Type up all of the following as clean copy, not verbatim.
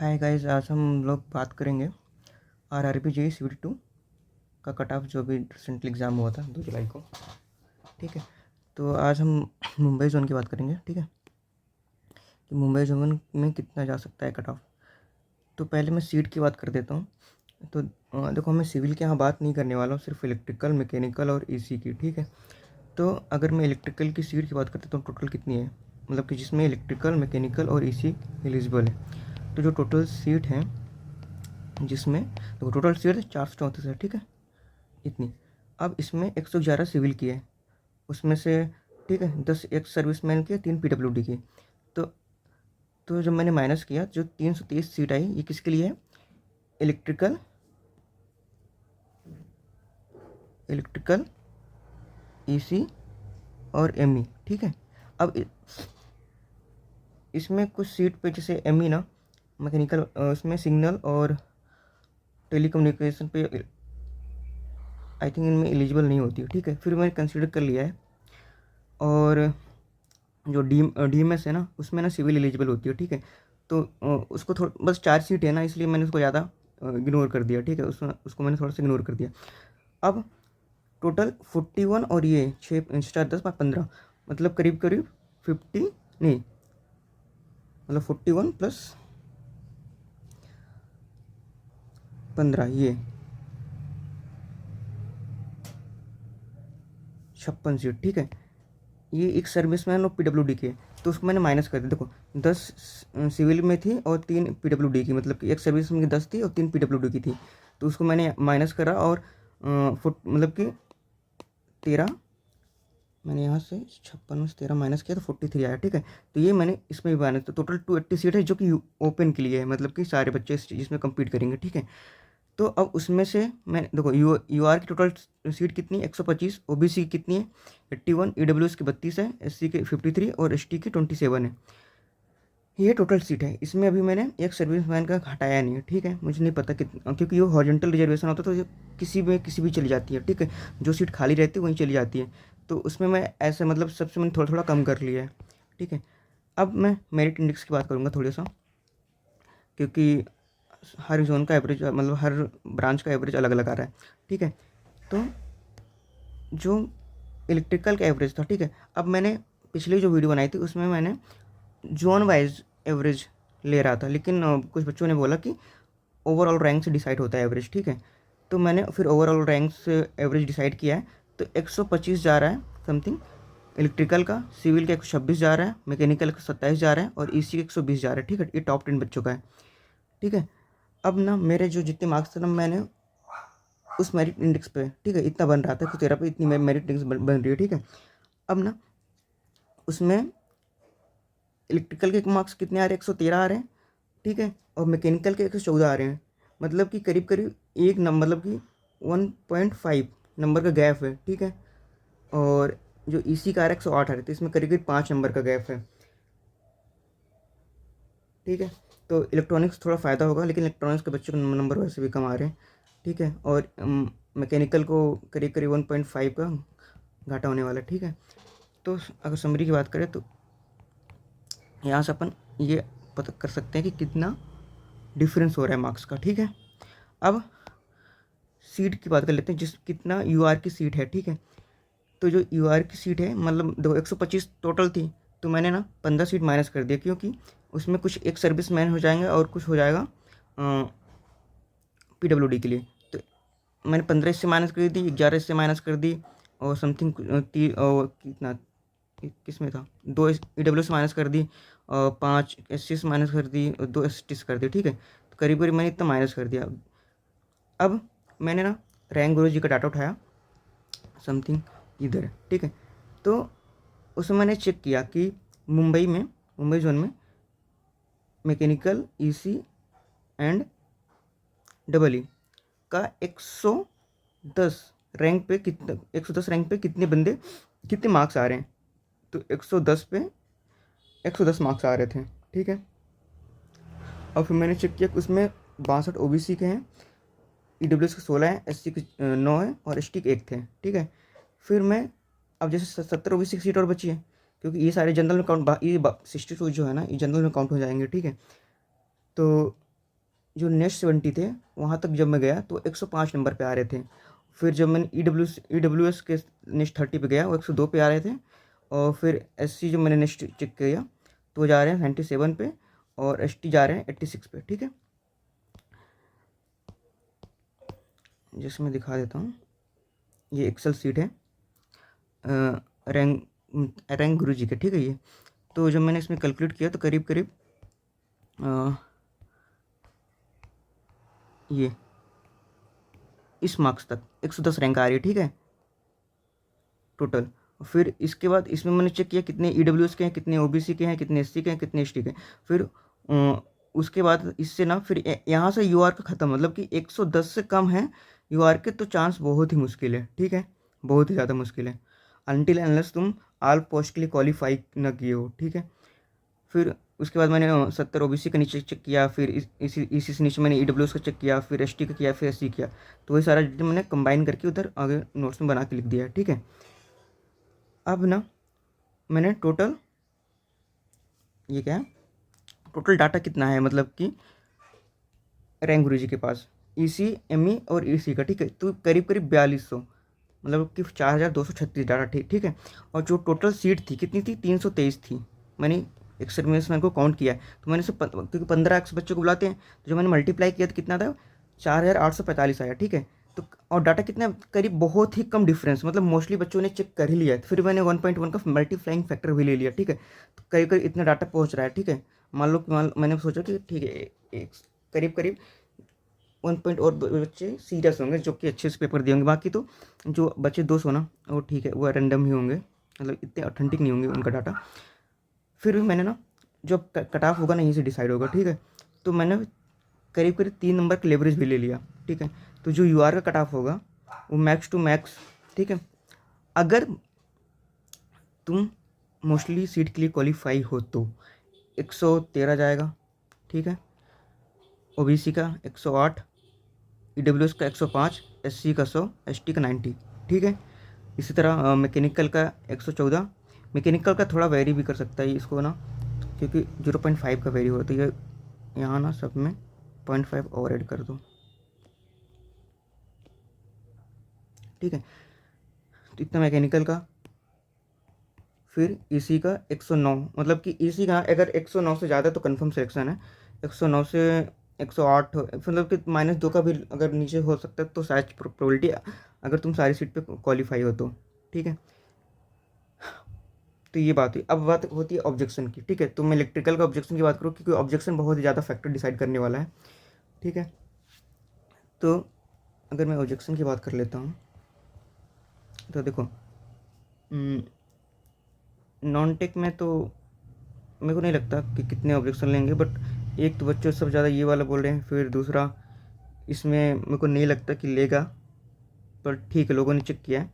Hi guys, आज हम लोग बात करेंगे आरआरबी जेईई सीट 2 का कट ऑफ जो भी रिसेंटली एग्ज़ाम हुआ था 2 जुलाई को। ठीक है, तो आज हम मुंबई जोन की बात करेंगे। ठीक है, कि मुंबई जोन में कितना जा सकता है कट ऑफ। तो पहले मैं सीट की बात कर देता हूँ। तो देखो, मैं सिविल के यहाँ बात नहीं करने वाला हूँ, सिर्फ इलेक्ट्रिकल, मैकेनिकल और ईसी की। ठीक है, तो अगर मैं इलेक्ट्रिकल की सीट की बात करता हूँ तो टोटल कितनी है, मतलब कि जिसमें इलेक्ट्रिकल, मैकेनिकल और ईसी एलिजिबल है। तो जो टोटल सीट है जिसमें, तो टोटल सीट 434 है। ठीक है, इतनी। अब इसमें 111 सिविल की है, उसमें से ठीक है 10 एक्स सर्विसमैन की, 3 पीडब्ल्यूडी की। तो तो जब मैंने माइनस किया, जो 330 सीट आई, ये किसके लिए है? इलेक्ट्रिकल, इलेक्ट्रिकल, ईसी और एमई। ठीक है, अब इसमें कुछ सीट पे, जैसे एमई ना, मैकेनिकल, उसमें सिग्नल और टेलीकम्युनिकेशन पे आई थिंक इनमें एलिजिबल नहीं होती है। ठीक है, फिर मैंने कंसिडर कर लिया है। और जो डीएमएस है ना, उसमें ना सिविल एलिजिबल होती है। ठीक है, तो उसको थोड़ा, बस 4 सीट है ना, इसलिए मैंने उसको ज़्यादा इग्नोर कर दिया। ठीक है, उसको मैंने थोड़ा सा इग्नोर कर दिया। अब टोटल 41 और ये 6 4 10 15, मतलब करीब करीब 50 नहीं, मतलब 41 प्लस 15, ये 56 सीट। ठीक है, ये एक सर्विसमैन और पीडब्ल्यूडी के, तो उसको मैंने माइनस कर दिया। देखो, 10 सिविल में थी और 3 पीडब्ल्यूडी की, मतलब कि एक सर्विसमैन की 10 थी और 3 पीडब्ल्यूडी की थी। तो उसको मैंने माइनस करा और मतलब कि 13, मैंने यहाँ से 56 में से 13 माइनस किया तो 43 आया। ठीक है, तो ये मैंने इसमें भी माइनस, तो टोटल 280 सीट है, जो कि ओपन के लिए है, मतलब कि सारे बच्चे इसमें कम्पीट करेंगे। ठीक है, तो अब उसमें से मैं देखो, यू आर की टोटल सीट कितनी, 125, ओबीसी की कितनी है, 81, ईडब्ल्यूएस की 32 है, एससी की 53 और एसटी की 27 है। ये टोटल सीट है। इसमें अभी मैंने एक सर्विसमैन का हटाया नहीं है। ठीक है, मुझे नहीं पता कितना, क्योंकि ये हॉरिजॉन्टल रिजर्वेशन होता है, तो ये किसी भी चली जाती है। ठीक है, जो सीट खाली रहती है वहीं चली जाती है, तो उसमें मैं ऐसे, मतलब सबसे मैंने थोड़ा थोड़ा कम कर लिया है। ठीक है, अब मैं मेरिट इंडेक्स की बात करूँगा थोड़ा सा, क्योंकि हर जोन का एवरेज, मतलब हर ब्रांच का एवरेज अलग अलग आ रहा है। ठीक है, तो जो इलेक्ट्रिकल का एवरेज था, ठीक है, अब मैंने पिछली जो वीडियो बनाई थी उसमें मैंने जोन वाइज एवरेज ले रहा था, लेकिन कुछ बच्चों ने बोला कि ओवरऑल रैंक से डिसाइड होता है एवरेज। ठीक है, तो मैंने फिर ओवरऑल रैंक से एवरेज डिसाइड किया है। तो 125 जा रहा है समथिंग इलेक्ट्रिकल का, सिविल का 126 जा रहा है, मैकेनिकल का 27 जा रहा है और ईसी का 120 जा रहा है। ठीक है, ये टॉप 10 बच्चों का है। ठीक है, अब ना मेरे जो जितने मार्क्स थे ना, मैंने उस मेरिट इंडेक्स पे, ठीक है, इतना बन रहा था कि तेरा पे इतनी मेरिट इंडेक्स बन रही है। ठीक है, अब ना उसमें इलेक्ट्रिकल के मार्क्स कितने आ रहे हैं, 113 आ रहे हैं। ठीक है, और मैकेनिकल के 114 आ रहे हैं, मतलब कि करीब करीब एक नंबर, मतलब कि 1.5 नंबर का गैप है। ठीक है, और जो ईसी का आ रहा है 108 आ रहा है, तो इसमें करीब करीब 5 नंबर का गैप है। ठीक है, तो इलेक्ट्रॉनिक्स थोड़ा फ़ायदा होगा, लेकिन इलेक्ट्रॉनिक्स के बच्चों के नंबर वैसे भी कम आ रहे हैं। ठीक है, और मैकेनिकल को करीब करीब 1.5 का घाटा होने वाला है। ठीक है, तो अगर समरी की बात करें तो यहाँ से अपन ये पता कर सकते हैं कि कितना डिफरेंस हो रहा है मार्क्स का। ठीक है, अब सीट की बात कर लेते हैं, जिस कितना यूआर की सीट है। ठीक है, तो जो यूआर की सीट है, मतलब देखो 125 टोटल थी, तो मैंने ना 15 सीट माइनस कर दिया, क्योंकि उसमें कुछ एक सर्विस मैन हो जाएंगे और कुछ हो जाएगा पीडब्ल्यूडी के लिए। तो मैंने 15 इससे माइनस कर दी, 11 इससे माइनस कर दी, और समथिंग कितना, किस में था, 2 ईडब्ल्यू से माइनस कर दी, और 5 एस सी से माइनस कर दी, और 2 एस टी से कर दी। ठीक है, तो करीब करीब मैंने इतना माइनस कर दिया। अब मैंने ना रैंक गुरु जी का डाटा उठाया, समथिंग इधर है। ठीक है, तो उसमें मैंने चेक किया कि मुंबई जोन में mechanical, EC and double E का 110 रैंक पे कितना, 110 रैंक पे कितने बंदे, कितने मार्क्स आ रहे हैं। तो 110 पे 110 मार्क्स आ रहे थे। ठीक है, और फिर मैंने चेक किया कि उसमें 62 ओबीसी के हैं, ईडब्ल्यूएस के 16 हैं, एससी के 9 हैं और एसटी के 1 थे। ठीक है, फिर मैं, अब जैसे 70 ओबीसी की सीट और बची है, क्योंकि ये सारे जनरल में काउंट, ये 62 जो है ना, ये जनरल में काउंट हो जाएंगे। ठीक है, तो जो नेक्स्ट 70 थे वहाँ तक जब मैं गया तो 105 नंबर पे आ रहे थे। फिर जब मैंने ई डब्ल्यू एस के नेक्स्ट 30 पे गया वो 102 पे आ रहे थे। और फिर एस सी जो मैंने नेक्स्ट चेक किया तो जा रहे हैं 97 पे, और एस टी जा रहे हैं 86 पे। ठीक है, जैसे मैं दिखा देता हूँ, ये एक्सेल सीट है रैंक रैंक गुरु जी के। ठीक है, ये तो जब मैंने इसमें कैलकुलेट किया तो करीब करीब ये इस मार्क्स तक 110 रैंक आ रही है। ठीक है, टोटल। फिर इसके बाद इसमें मैंने चेक किया कितने ई डब्ल्यू एस के हैं, कितने ओ बी सी के हैं, कितने एस सी के हैं, कितने एस टी के हैं। फिर उसके बाद इससे ना फिर यहाँ से यू आर का ख़त्म, मतलब कि 110 से कम है यू आर के तो चांस बहुत ही मुश्किल है। ठीक है, बहुत ही ज़्यादा मुश्किल है, अनटिल अनलेस तुम ऑल पोस्ट के लिए क्वालिफाई ना किए हो। ठीक है, फिर उसके बाद मैंने 70 ओबीसी का नीचे चेक किया, फिर इसी से नीचे मैंने ई डब्ल्यू एस का चेक किया, फिर एस टी का किया, फिर एस सी किया। तो वही सारा डिटेल मैंने कंबाइन करके उधर आगे नोट्स में बना के लिख दिया है। ठीक है, अब ना मैंने टोटल ये क्या है, टोटल डाटा कितना है, मतलब कि रैंक गुरुजी के पास ई सी एम ई और ई सी का। ठीक है, तो करीब करीब 4200, मतलब कि 4236 डाटा। ठीक है, और जो टोटल सीट थी कितनी थी, 323 थी। मैंने एक सर्विसमैन को काउंट किया है, तो मैंने क्योंकि 15 बच्चों को बुलाते हैं, तो जब मैंने मल्टीप्लाई किया तो कितना था, 4845 आया। ठीक है, तो और डाटा कितना करीब बहुत ही कम डिफरेंस, मतलब मोस्टली बच्चों ने चेक कर ही लिया है। फिर मैंने 1.1 का मल्टीप्लाइंग फैक्टर भी ले लिया। ठीक है, तो करीब करीब इतना डाटा पहुंच रहा है। ठीक है, मैंने सोचा कि ठीक है एक करीब करीब 1 और बच्चे सीरियस होंगे जो कि अच्छे से पेपर दिए होंगे, बाकी तो जो बच्चे 200 ना वो ठीक है, वो रैंडम ही होंगे, मतलब इतने ऑथेंटिक नहीं होंगे उनका डाटा। फिर भी मैंने ना जो कट ऑफ होगा ना यहीं से डिसाइड होगा। ठीक है, तो मैंने करीब करीब 3 नंबर का लेवरेज भी ले लिया। ठीक है, तो जो यू आर का कट ऑफ होगा वो मैक्स टू मैक्स। ठीक है, अगर तुम मोस्टली सीट के लिए क्वालिफाई हो तो 113 जाएगा। ठीक है, ओ बी सी का 108, ई डब्ल्यू एस का 105, एस सी का 100, एस टी का 90। ठीक है, इसी तरह मैकेनिकल का 114। मैकेनिकल का थोड़ा वेरी भी कर सकता है इसको ना, क्योंकि 0.5 का वेरी हो, तो ये यहाँ ना सब में 0.5 और ऐड कर दो। ठीक है, तो इतना मैकेनिकल का। फिर इसी का 109, मतलब कि इसी का अगर 109 से ज़्यादा तो कंफर्म सिलेक्शन है, 109 से 108 मतलब कि -2 का भी अगर नीचे हो सकता है तो शायद प्रोबेबिलिटी, अगर तुम सारी सीट पे क्वालिफाई हो तो। ठीक है, तो ये बात हुई। अब बात होती है ऑब्जेक्शन की। ठीक है, तो मैं इलेक्ट्रिकल का ऑब्जेक्शन की बात करूँ, क्योंकि ऑब्जेक्शन बहुत ही ज़्यादा फैक्टर डिसाइड करने वाला है। ठीक है, तो अगर मैं ऑब्जेक्शन की बात कर लेता हूँ तो देखो, नॉन टेक में तो मेरे को नहीं लगता कि कितने ऑब्जेक्शन लेंगे, बट एक तो बच्चों सब ज़्यादा ये वाला बोल रहे हैं, फिर दूसरा इसमें मेरे को नहीं लगता कि लेगा, पर ठीक है लोगों ने चेक किया है।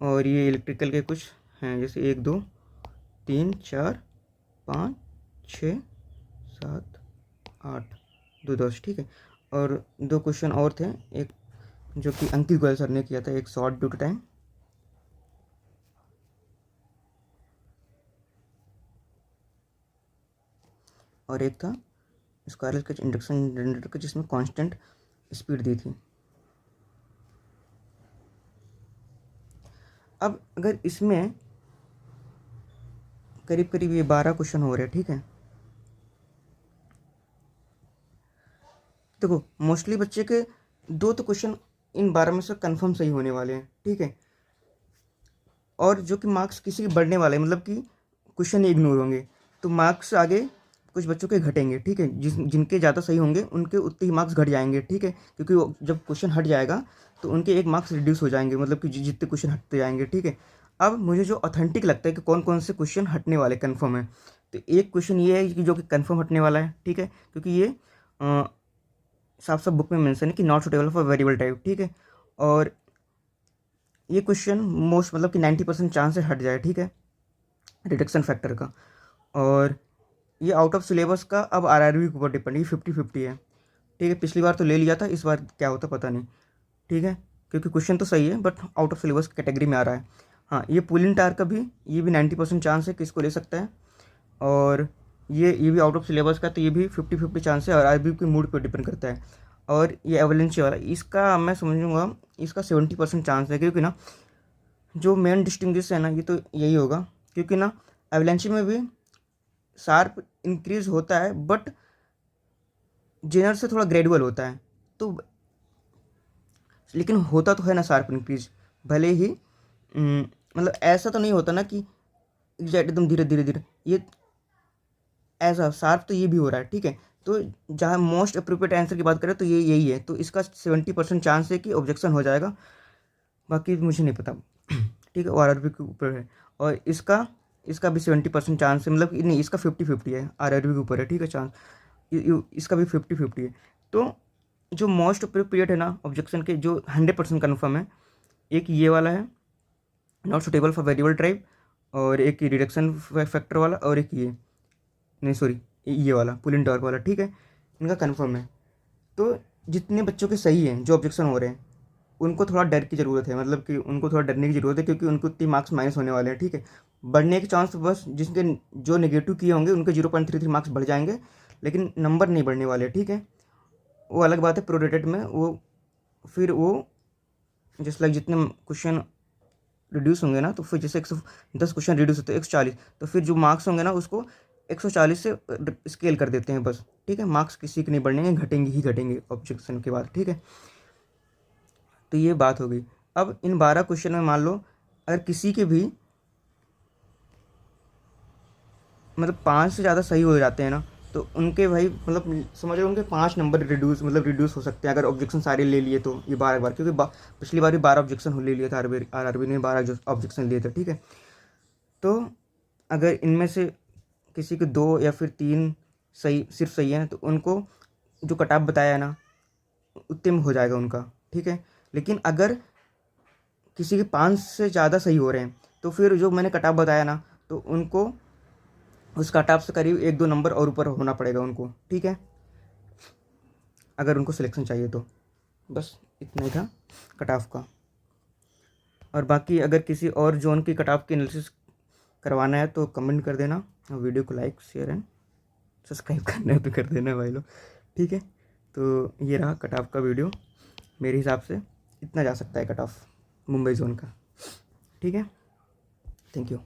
और ये इलेक्ट्रिकल के कुछ हैं, जैसे 1 2 3 4 5 6 7 8 2 10। ठीक है, और 2 क्वेश्चन और थे, एक जो कि अंकित गोयल सर ने किया था, एक शॉर्ट ड्यू टू टाइम, और एक था स्क्वायरल केज इंडक्शन जनरेटर का जिसमें कांस्टेंट स्पीड दी थी। अब अगर इसमें करीब करीब ये 12 क्वेश्चन हो रहे हैं। ठीक है, देखो मोस्टली बच्चे के 2 तो क्वेश्चन इन 12 में से कंफर्म सही होने वाले हैं। ठीक है, और जो कि मार्क्स किसी के बढ़ने वाले हैं, मतलब कि क्वेश्चन इग्नोर होंगे तो मार्क्स आगे कुछ बच्चों के घटेंगे। ठीक है, जिनके ज़्यादा सही होंगे उनके उतने ही मार्क्स घट जाएंगे। ठीक है, क्योंकि वो जब क्वेश्चन हट जाएगा तो उनके 1 मार्क्स रिड्यूस हो जाएंगे, मतलब कि जितने क्वेश्चन हटते जाएंगे। ठीक है, अब मुझे जो ऑथेंटिक लगता है कि कौन कौन से क्वेश्चन हटने वाले कन्फर्म है, तो एक क्वेश्चन ये है कि जो कि कन्फर्म हटने वाला है। ठीक है, क्योंकि ये साफ साफ बुक में मेंशन है कि not suitable for variable type. ठीक है, और ये क्वेश्चन मोस्ट मतलब कि 90% चांस है हट जाए। ठीक है, रिडक्शन फैक्टर का। और ये आउट ऑफ सिलेबस का अब आरआरबी के ऊपर डिपेंड, ये 50-50 है। ठीक है, पिछली बार तो ले लिया था, इस बार क्या होता पता नहीं। ठीक है, क्योंकि क्वेश्चन तो सही है but out of syllabus category में आ रहा है। हाँ, ये पुलिंग टार का भी, ये भी 90% चांस है कि इसको ले सकता है। और ये भी आउट ऑफ सिलेबस का, तो ये भी 50-50 चांस है और आरबी के मूड पर डिपेंड करता है। और ये एवलेंसी वाला, इसका मैं समझूंगा इसका 70% चांस है, क्योंकि ना जो मेन डिस्टिंग्विश है ना ये तो यही होगा, क्योंकि ना एवलेंसी में भी शार्प इंक्रीज होता है बट जेनर से थोड़ा ग्रेजुअल होता है, तो लेकिन होता तो है ना शार्प इंक्रीज, भले ही मतलब ऐसा तो नहीं होता ना कि एग्जैक्ट एकदम धीरे धीरे धीरे, ये ऐसा शार्प तो ये भी हो रहा है, ठीक है। तो जहाँ मोस्ट अप्रोप्रिएट आंसर की बात करें तो ये यही है, तो इसका 70% चांस है कि ऑब्जेक्शन हो जाएगा, बाकी मुझे नहीं पता। ठीक है, वो आरआरबी के ऊपर है। और इसका इसका भी 70% चांस है, मतलब नहीं, इसका 50-50 है, आरआरबी के ऊपर है, ठीक है चांस। इसका भी 50-50 है। तो जो मोस्ट अप्रोप्रिएट है ना ऑब्जेक्शन के, जो 100% कन्फर्म है, एक ये वाला है, not suitable for variable type, और एक रिडक्शन फैक्टर वाला, और एक ये, नहीं सॉरी, ये वाला पुलिन टॉर्क वाला, ठीक है। इनका कन्फर्म है। तो जितने बच्चों के सही हैं जो ऑब्जेक्शन हो रहे हैं, उनको थोड़ा डर की ज़रूरत है, मतलब कि उनको थोड़ा डरने की ज़रूरत है, क्योंकि उनको इतने मार्क्स माइनस होने वाले हैं, ठीक है। बढ़ने के चांस बस जिसके जो नेगेटिव किए होंगे उनके 0.33 मार्क्स बढ़ जाएंगे, लेकिन नंबर नहीं बढ़ने वाले, ठीक है। वो अलग बात है, प्रोरेटेड में वो फिर वो जस्ट लाइक जितने क्वेश्चन रिड्यूस होंगे ना, तो फिर जैसे 110 क्वेश्चन रिड्यूस होते हैं 140, तो फिर जो मार्क्स होंगे ना उसको 140 से स्केल कर देते हैं बस, ठीक है। मार्क्स किसी के नहीं बढ़ेंगे, घटेंगे ही घटेंगे ऑब्जेक्शन के बाद, ठीक है। तो ये बात हो गई। अब इन 12 क्वेश्चन में मान लो अगर किसी के भी मतलब 5 से ज़्यादा सही हो जाते हैं ना, तो उनके भाई मतलब समझ रहे हो, उनके 5 नंबर रिड्यूस हो सकते हैं, अगर ऑब्जेक्शन सारे ले लिए तो ये 12 बार, क्योंकि पिछली बार भी 12 ऑब्जेक्शन ले लिया था आरआरबी ने, 12 ऑब्जेक्शन लिए थे, ठीक है। तो अगर इनमें से किसी के 2 या फिर 3 सही, सिर्फ सही है, तो उनको जो कट ऑफ बताया है ना उतने में हो जाएगा उनका, ठीक है। लेकिन अगर किसी के 5 से ज़्यादा सही हो रहे हैं, तो फिर जो मैंने कट ऑफ बताया ना, तो उनको उस कट ऑफ से करीब 1-2 नंबर और ऊपर होना पड़ेगा उनको, ठीक है, अगर उनको सिलेक्शन चाहिए तो। बस इतना ही था कट ऑफ का। और बाकी अगर किसी और जोन की कट ऑफ की एनालिसिस करवाना है तो कमेंट कर देना, और वीडियो को लाइक शेयर एंड सब्सक्राइब करना है तो कर देना भाई लोग, ठीक है। तो ये रहा कट ऑफ का वीडियो, मेरे हिसाब से इतना जा सकता है कट ऑफ मुंबई जोन का, ठीक है। Thank you.